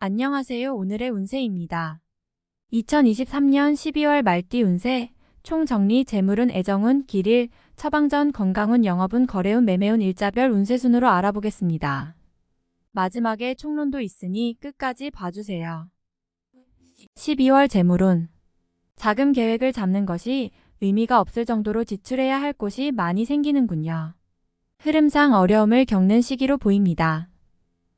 안녕하세요. 오늘의 운세입니다. 2023년 12월 말띠 운세, 총정리 재물운 애정운 길일, 처방전 건강운 영업운 거래운 매매운 일자별 운세순으로 알아보겠습니다. 마지막에 총론도 있으니 끝까지 봐주세요. 12월 재물운. 자금 계획을 잡는 것이 의미가 없을 정도로 지출해야 할 곳이 많이 생기는군요. 흐름상 어려움을 겪는 시기로 보입니다.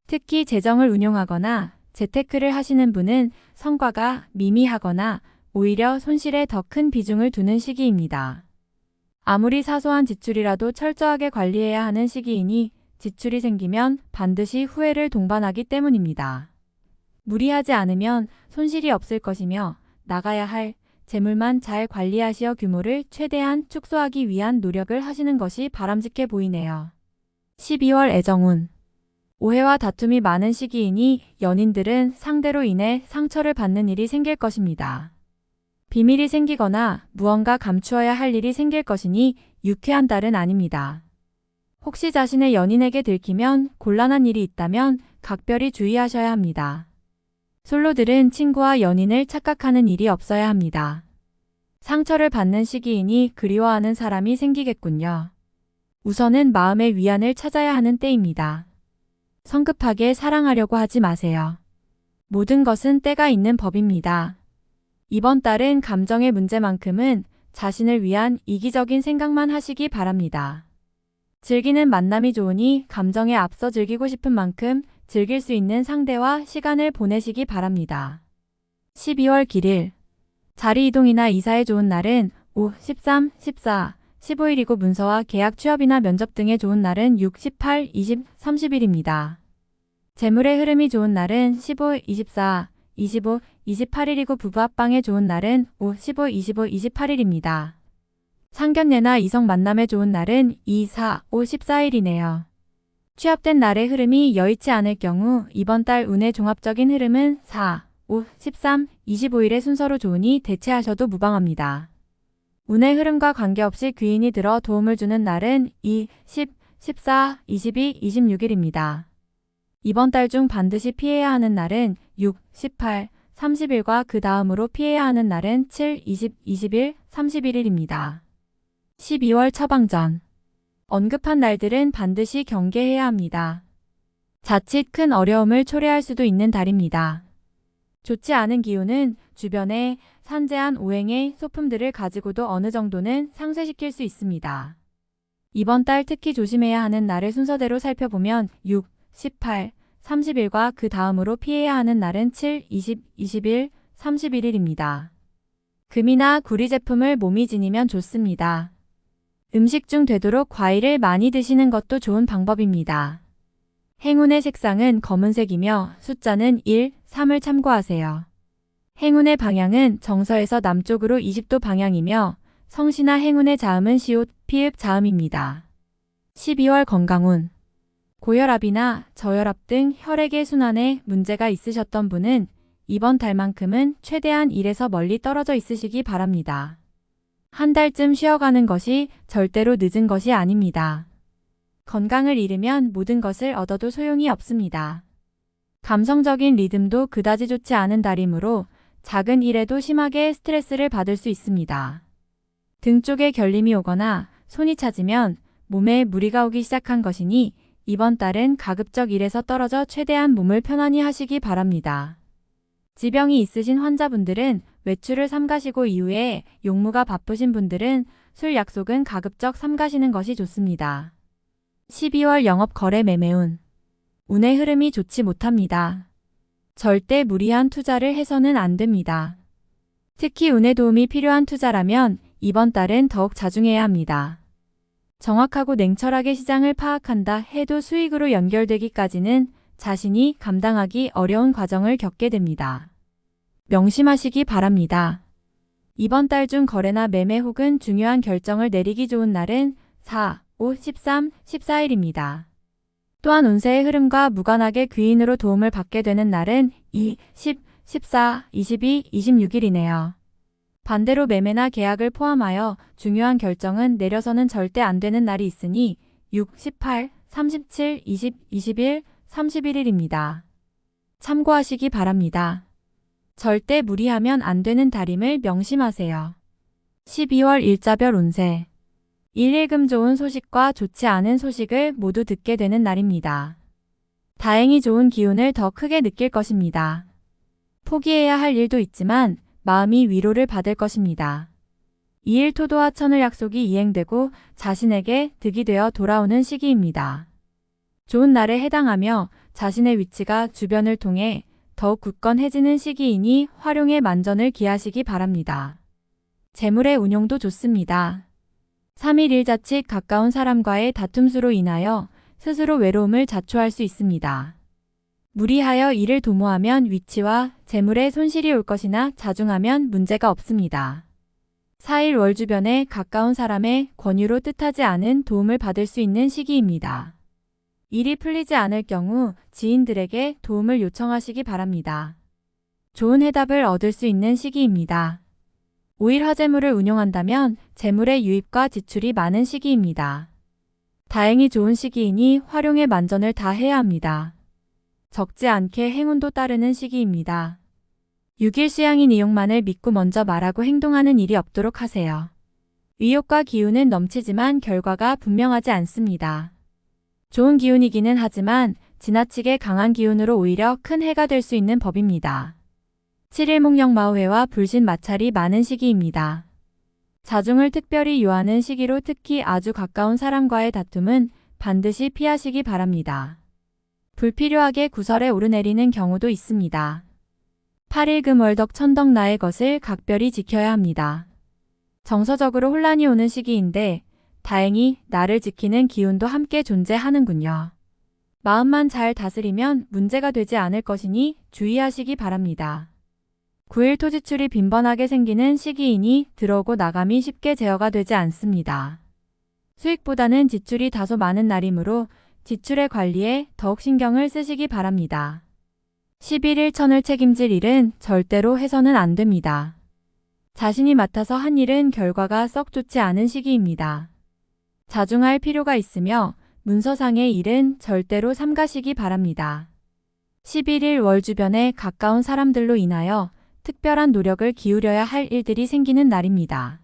특히 재정을 운용하거나 재테크를 하시는 분은 성과가 미미하거나 오히려 손실에 더 큰 비중을 두는 시기입니다. 아무리 사소한 지출이라도 철저하게 관리해야 하는 시기이니 지출이 생기면 반드시 후회를 동반하기 때문입니다. 무리하지 않으면 손실이 없을 것이며 나가야 할 재물만 잘 관리하시어 규모를 최대한 축소하기 위한 노력을 하시는 것이 바람직해 보이네요. 12월 애정운. 오해와 다툼이 많은 시기이니 연인들은 상대로 인해 상처를 받는 일이 생길 것입니다. 비밀이 생기거나 무언가 감추어야 할 일이 생길 것이니 유쾌한 달은 아닙니다. 혹시 자신의 연인에게 들키면 곤란한 일이 있다면 각별히 주의하셔야 합니다. 솔로들은 친구와 연인을 착각하는 일이 없어야 합니다. 상처를 받는 시기이니 그리워하는 사람이 생기겠군요. 우선은 마음의 위안을 찾아야 하는 때입니다. 성급하게 사랑하려고 하지 마세요. 모든 것은 때가 있는 법입니다. 이번 달은 감정의 문제만큼은 자신을 위한 이기적인 생각만 하시기 바랍니다. 즐기는 만남이 좋으니 감정에 앞서 즐기고 싶은 만큼 즐길 수 있는 상대와 시간을 보내시기 바랍니다. 12월 길일. 자리 이동이나 이사에 좋은 날은 5, 13, 14, 15일이고 문서와 계약 취업이나 면접 등에 좋은 날은 6, 18, 20, 30일입니다. 재물의 흐름이 좋은 날은 15, 24, 25, 28일이고 부부 합방에 좋은 날은 5, 15, 25, 28일입니다. 상견례나 이성 만남에 좋은 날은 2, 4, 5, 14일이네요. 취업된 날의 흐름이 여의치 않을 경우 이번 달 운의 종합적인 흐름은 4, 5, 13, 25일의 순서로 좋으니 대체하셔도 무방합니다. 운의 흐름과 관계없이 귀인이 들어 도움을 주는 날은 2, 10, 14, 22, 26일입니다. 이번 달 중 반드시 피해야 하는 날은 6, 18, 30일과 그 다음으로 피해야 하는 날은 7, 20, 21, 31일입니다. 12월 처방전. 언급한 날들은 반드시 경계해야 합니다. 자칫 큰 어려움을 초래할 수도 있는 달입니다. 좋지 않은 기운은 주변에 산재한 오행의 소품들을 가지고도 어느 정도는 상쇄시킬 수 있습니다. 이번 달 특히 조심해야 하는 날을 순서대로 살펴보면 6, 18, 30일과 그 다음으로 피해야 하는 날은 7, 20, 21, 31일입니다. 금이나 구리 제품을 몸이 지니면 좋습니다. 음식 중 되도록 과일을 많이 드시는 것도 좋은 방법입니다. 행운의 색상은 검은색이며 숫자는 1, 3을 참고하세요. 행운의 방향은 정서에서 남쪽으로 20도 방향이며 성씨나 행운의 자음은 시옷, 피읍 자음입니다. 12월 건강운. 고혈압이나 저혈압 등 혈액의 순환에 문제가 있으셨던 분은 이번 달만큼은 최대한 일에서 멀리 떨어져 있으시기 바랍니다. 한 달쯤 쉬어가는 것이 절대로 늦은 것이 아닙니다. 건강을 잃으면 모든 것을 얻어도 소용이 없습니다. 감성적인 리듬도 그다지 좋지 않은 달이므로 작은 일에도 심하게 스트레스를 받을 수 있습니다. 등 쪽에 결림이 오거나 손이 차지면 몸에 무리가 오기 시작한 것이니 이번 달은 가급적 일에서 떨어져 최대한 몸을 편안히 하시기 바랍니다. 지병이 있으신 환자분들은 외출을 삼가시고 이후에 용무가 바쁘신 분들은 술 약속은 가급적 삼가시는 것이 좋습니다. 12월 영업 거래 매매운. 운의 흐름이 좋지 못합니다. 절대 무리한 투자를 해서는 안 됩니다. 특히 운의 도움이 필요한 투자라면 이번 달은 더욱 자중해야 합니다. 정확하고 냉철하게 시장을 파악한다 해도 수익으로 연결되기까지는 자신이 감당하기 어려운 과정을 겪게 됩니다. 명심하시기 바랍니다. 이번 달 중 거래나 매매 혹은 중요한 결정을 내리기 좋은 날은 4, 5, 13, 14일입니다. 또한 운세의 흐름과 무관하게 귀인으로 도움을 받게 되는 날은 2, 10, 14, 22, 26일이네요. 반대로 매매나 계약을 포함하여 중요한 결정은 내려서는 절대 안 되는 날이 있으니 6, 18, 37, 20, 21, 31일입니다. 참고하시기 바랍니다. 절대 무리하면 안 되는 달임을 명심하세요. 12월 일자별 운세. 일일금 좋은 소식과 좋지 않은 소식을 모두 듣게 되는 날입니다. 다행히 좋은 기운을 더 크게 느낄 것입니다. 포기해야 할 일도 있지만 마음이 위로를 받을 것입니다. 2일 토도와 천을 약속이 이행되고 자신에게 득이 되어 돌아오는 시기입니다. 좋은 날에 해당하며 자신의 위치가 주변을 통해 더욱 굳건해지는 시기이니 활용에 만전을 기하시기 바랍니다. 재물의 운용도 좋습니다. 3일 일자칫 가까운 사람과의 다툼수로 인하여 스스로 외로움을 자초할 수 있습니다. 무리하여 일을 도모하면 위치와 재물에 손실이 올 것이나 자중하면 문제가 없습니다. 4일 월 주변에 가까운 사람의 권유로 뜻하지 않은 도움을 받을 수 있는 시기입니다. 일이 풀리지 않을 경우 지인들에게 도움을 요청하시기 바랍니다. 좋은 해답을 얻을 수 있는 시기입니다. 5일 화재물을 운용한다면 재물의 유입과 지출이 많은 시기입니다. 다행히 좋은 시기이니 활용에 만전을 다해야 합니다. 적지 않게 행운도 따르는 시기입니다. 6일 수양인 이용만을 믿고 먼저 말하고 행동하는 일이 없도록 하세요. 의욕과 기운은 넘치지만 결과가 분명하지 않습니다. 좋은 기운이기는 하지만 지나치게 강한 기운으로 오히려 큰 해가 될 수 있는 법입니다. 7일 목령마우회와 불신 마찰이 많은 시기입니다. 자중을 특별히 요하는 시기로 특히 아주 가까운 사람과의 다툼은 반드시 피하시기 바랍니다. 불필요하게 구설에 오르내리는 경우도 있습니다. 8일 금월덕 천덕 나의 것을 각별히 지켜야 합니다. 정서적으로 혼란이 오는 시기인데 다행히 나를 지키는 기운도 함께 존재하는군요. 마음만 잘 다스리면 문제가 되지 않을 것이니 주의하시기 바랍니다. 9일 토지출이 빈번하게 생기는 시기이니 들어오고 나감이 쉽게 제어가 되지 않습니다. 수익보다는 지출이 다소 많은 날이므로 지출의 관리에 더욱 신경을 쓰시기 바랍니다. 11일 천을 책임질 일은 절대로 해서는 안 됩니다. 자신이 맡아서 한 일은 결과가 썩 좋지 않은 시기입니다. 자중할 필요가 있으며 문서상의 일은 절대로 삼가시기 바랍니다. 11일 월 주변에 가까운 사람들로 인하여 특별한 노력을 기울여야 할 일들이 생기는 날입니다.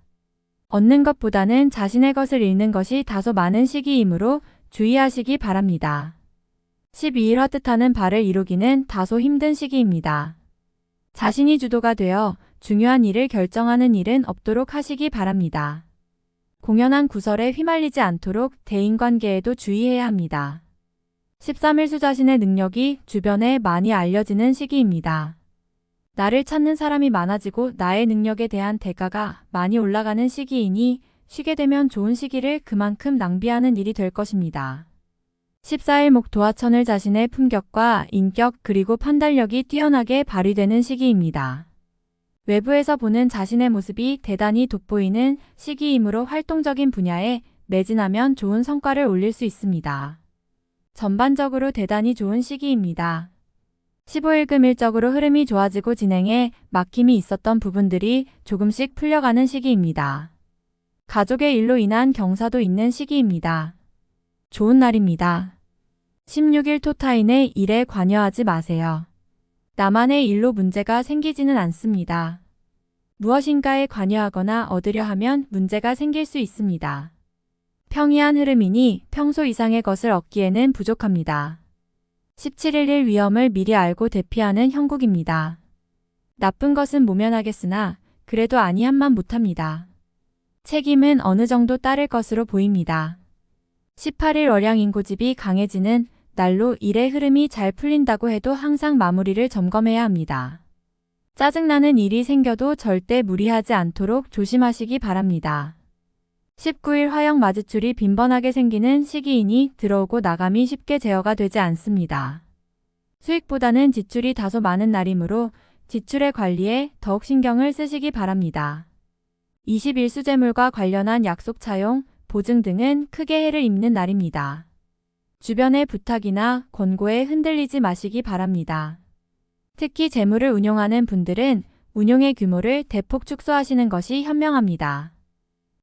얻는 것보다는 자신의 것을 잃는 것이 다소 많은 시기이므로 주의하시기 바랍니다. 12일 화뜻하는 바를 이루기는 다소 힘든 시기입니다. 자신이 주도가 되어 중요한 일을 결정하는 일은 없도록 하시기 바랍니다. 공연한 구설에 휘말리지 않도록 대인관계에도 주의해야 합니다. 13일 수자신의 능력이 주변에 많이 알려지는 시기입니다. 나를 찾는 사람이 많아지고 나의 능력에 대한 대가가 많이 올라가는 시기이니 쉬게 되면 좋은 시기를 그만큼 낭비하는 일이 될 것입니다. 14일 목토화천을 자신의 품격과 인격 그리고 판단력이 뛰어나게 발휘되는 시기입니다. 외부에서 보는 자신의 모습이 대단히 돋보이는 시기이므로 활동적인 분야에 매진하면 좋은 성과를 올릴 수 있습니다. 전반적으로 대단히 좋은 시기입니다. 15일 금일적으로 흐름이 좋아지고 진행에 막힘이 있었던 부분들이 조금씩 풀려가는 시기입니다. 가족의 일로 인한 경사도 있는 시기입니다. 좋은 날입니다. 16일 토타인의 일에 관여하지 마세요. 나만의 일로 문제가 생기지는 않습니다. 무엇인가에 관여하거나 얻으려 하면 문제가 생길 수 있습니다. 평이한 흐름이니 평소 이상의 것을 얻기에는 부족합니다. 17일 위험을 미리 알고 대피하는 형국입니다. 나쁜 것은 모면하겠으나 그래도 아니함만 못합니다. 책임은 어느 정도 따를 것으로 보입니다. 18일 월양인고집이 강해지는 날로 일의 흐름이 잘 풀린다고 해도 항상 마무리를 점검해야 합니다. 짜증나는 일이 생겨도 절대 무리하지 않도록 조심하시기 바랍니다. 19일 화역 마지출이 빈번하게 생기는 시기이니 들어오고 나감이 쉽게 제어가 되지 않습니다. 수익보다는 지출이 다소 많은 날이므로 지출의 관리에 더욱 신경을 쓰시기 바랍니다. 20일 수재물과 관련한 약속 차용, 보증 등은 크게 해를 입는 날입니다. 주변의 부탁이나 권고에 흔들리지 마시기 바랍니다. 특히 재물을 운용하는 분들은 운용의 규모를 대폭 축소하시는 것이 현명합니다.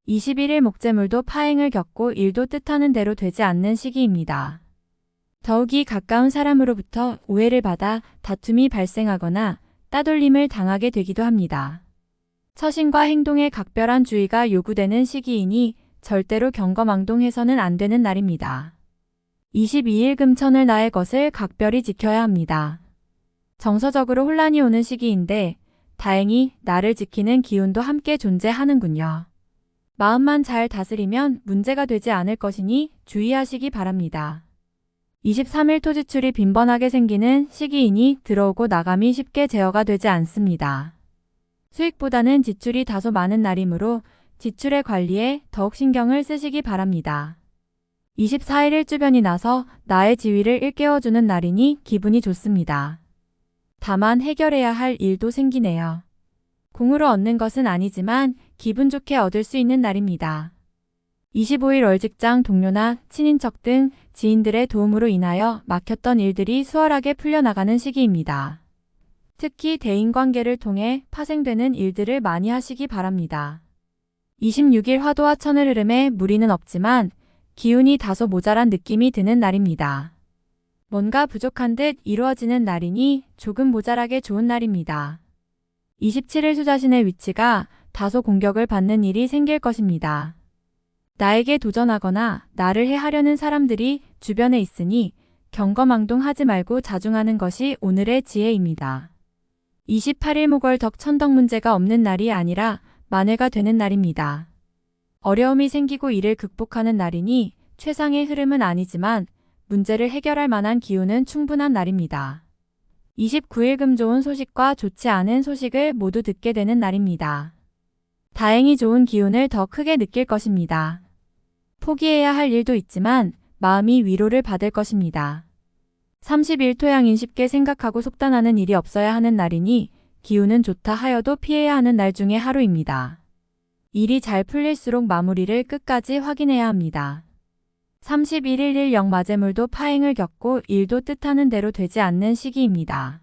21일 목재물도 파행을 겪고 일도 뜻하는 대로 되지 않는 시기입니다. 더욱이 가까운 사람으로부터 오해를 받아 다툼이 발생하거나 따돌림을 당하게 되기도 합니다. 처신과 행동에 각별한 주의가 요구되는 시기이니 절대로 경거망동해서는 안 되는 날입니다. 22일 금천을 나의 것을 각별히 지켜야 합니다. 정서적으로 혼란이 오는 시기인데 다행히 나를 지키는 기운도 함께 존재하는군요. 마음만 잘 다스리면 문제가 되지 않을 것이니 주의하시기 바랍니다. 23일 토지출이 빈번하게 생기는 시기이니 들어오고 나감이 쉽게 제어가 되지 않습니다. 수익보다는 지출이 다소 많은 날이므로 지출의 관리에 더욱 신경을 쓰시기 바랍니다. 24일 일주변이 나서 나의 지위를 일깨워주는 날이니 기분이 좋습니다. 다만 해결해야 할 일도 생기네요. 공으로 얻는 것은 아니지만 기분 좋게 얻을 수 있는 날입니다. 25일 월직장 동료나 친인척 등 지인들의 도움으로 인하여 막혔던 일들이 수월하게 풀려나가는 시기입니다. 특히 대인관계를 통해 파생되는 일들을 많이 하시기 바랍니다. 26일 화도와 천을 흐름에 무리는 없지만 기운이 다소 모자란 느낌이 드는 날입니다. 뭔가 부족한 듯 이루어지는 날이니 조금 모자라게 좋은 날입니다. 27일 수자신의 위치가 다소 공격을 받는 일이 생길 것입니다. 나에게 도전하거나 나를 해하려는 사람들이 주변에 있으니 경거망동하지 말고 자중하는 것이 오늘의 지혜입니다. 28일 목월덕 천덕 문제가 없는 날이 아니라 만회가 되는 날입니다. 어려움이 생기고 이를 극복하는 날이니 최상의 흐름은 아니지만 문제를 해결할 만한 기운은 충분한 날입니다. 29일 금 좋은 소식과 좋지 않은 소식을 모두 듣게 되는 날입니다. 다행히 좋은 기운을 더 크게 느낄 것입니다. 포기해야 할 일도 있지만 마음이 위로를 받을 것입니다. 30일 토양인 쉽게 생각하고 속단하는 일이 없어야 하는 날이니 기운은 좋다 하여도 피해야 하는 날 중에 하루입니다. 일이 잘 풀릴수록 마무리를 끝까지 확인해야 합니다. 31일 영마제물도 파행을 겪고 일도 뜻하는 대로 되지 않는 시기입니다.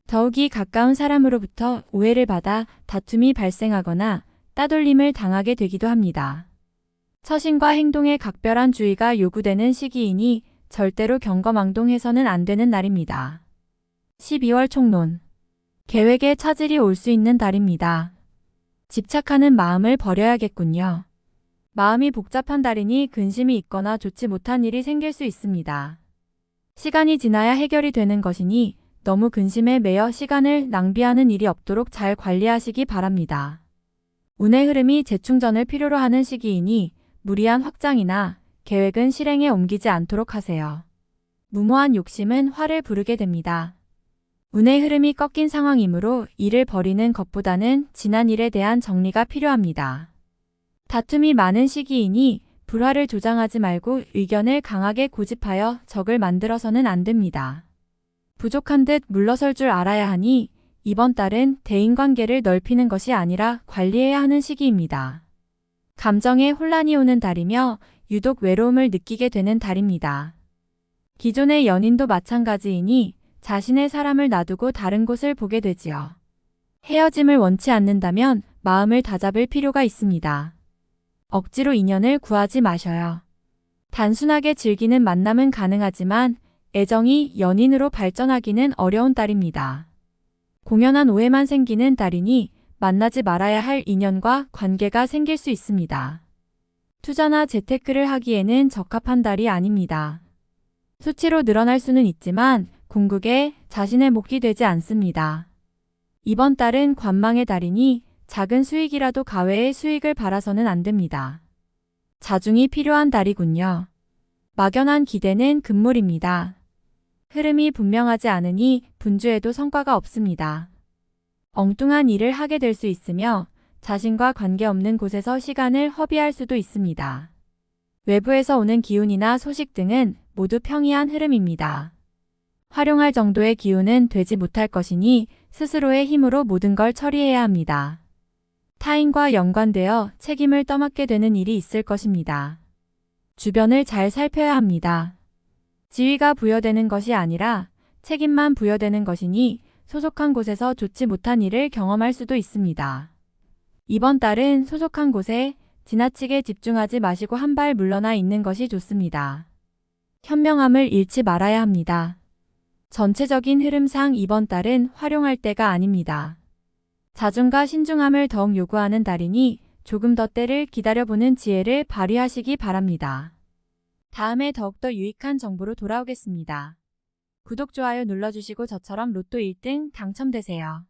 더욱이 가까운 사람으로부터 오해를 받아 다툼이 발생하거나 따돌림을 당하게 되기도 합니다. 처신과 행동에 각별한 주의가 요구되는 시기이니 절대로 경거망동해서는 안 되는 날입니다. 12월 총론. 계획에 차질이 올 수 있는 달입니다. 집착하는 마음을 버려야겠군요. 마음이 복잡한 달이니 근심이 있거나 좋지 못한 일이 생길 수 있습니다. 시간이 지나야 해결이 되는 것이니 너무 근심에 매여 시간을 낭비하는 일이 없도록 잘 관리하시기 바랍니다. 운의 흐름이 재충전을 필요로 하는 시기이니 무리한 확장이나 계획은 실행에 옮기지 않도록 하세요. 무모한 욕심은 화를 부르게 됩니다. 운의 흐름이 꺾인 상황이므로 일을 벌이는 것보다는 지난 일에 대한 정리가 필요합니다. 다툼이 많은 시기이니 불화를 조장하지 말고 의견을 강하게 고집하여 적을 만들어서는 안 됩니다. 부족한 듯 물러설 줄 알아야 하니 이번 달은 대인관계를 넓히는 것이 아니라 관리해야 하는 시기입니다. 감정에 혼란이 오는 달이며 유독 외로움을 느끼게 되는 달입니다. 기존의 연인도 마찬가지이니 자신의 사람을 놔두고 다른 곳을 보게 되지요. 헤어짐을 원치 않는다면 마음을 다잡을 필요가 있습니다. 억지로 인연을 구하지 마셔요. 단순하게 즐기는 만남은 가능하지만 애정이 연인으로 발전하기는 어려운 달입니다. 공연한 오해만 생기는 달이니 만나지 말아야 할 인연과 관계가 생길 수 있습니다. 투자나 재테크를 하기에는 적합한 달이 아닙니다. 수치로 늘어날 수는 있지만 궁극에 자신의 몫이 되지 않습니다. 이번 달은 관망의 달이니 작은 수익이라도 가외의 수익을 바라서는 안 됩니다. 자중이 필요한 달이군요. 막연한 기대는 금물입니다. 흐름이 분명하지 않으니 분주해도 성과가 없습니다. 엉뚱한 일을 하게 될 수 있으며 자신과 관계없는 곳에서 시간을 허비할 수도 있습니다. 외부에서 오는 기운이나 소식 등은 모두 평이한 흐름입니다. 활용할 정도의 기운은 되지 못할 것이니 스스로의 힘으로 모든 걸 처리해야 합니다. 타인과 연관되어 책임을 떠맡게 되는 일이 있을 것입니다. 주변을 잘 살펴야 합니다. 지위가 부여되는 것이 아니라 책임만 부여되는 것이니 소속한 곳에서 좋지 못한 일을 경험할 수도 있습니다. 이번 달은 소속한 곳에 지나치게 집중하지 마시고 한 발 물러나 있는 것이 좋습니다. 현명함을 잃지 말아야 합니다. 전체적인 흐름상 이번 달은 활용할 때가 아닙니다. 자중과 신중함을 더욱 요구하는 달이니 조금 더 때를 기다려보는 지혜를 발휘하시기 바랍니다. 다음에 더욱더 유익한 정보로 돌아오겠습니다. 구독, 좋아요 눌러주시고 저처럼 로또 1등 당첨되세요.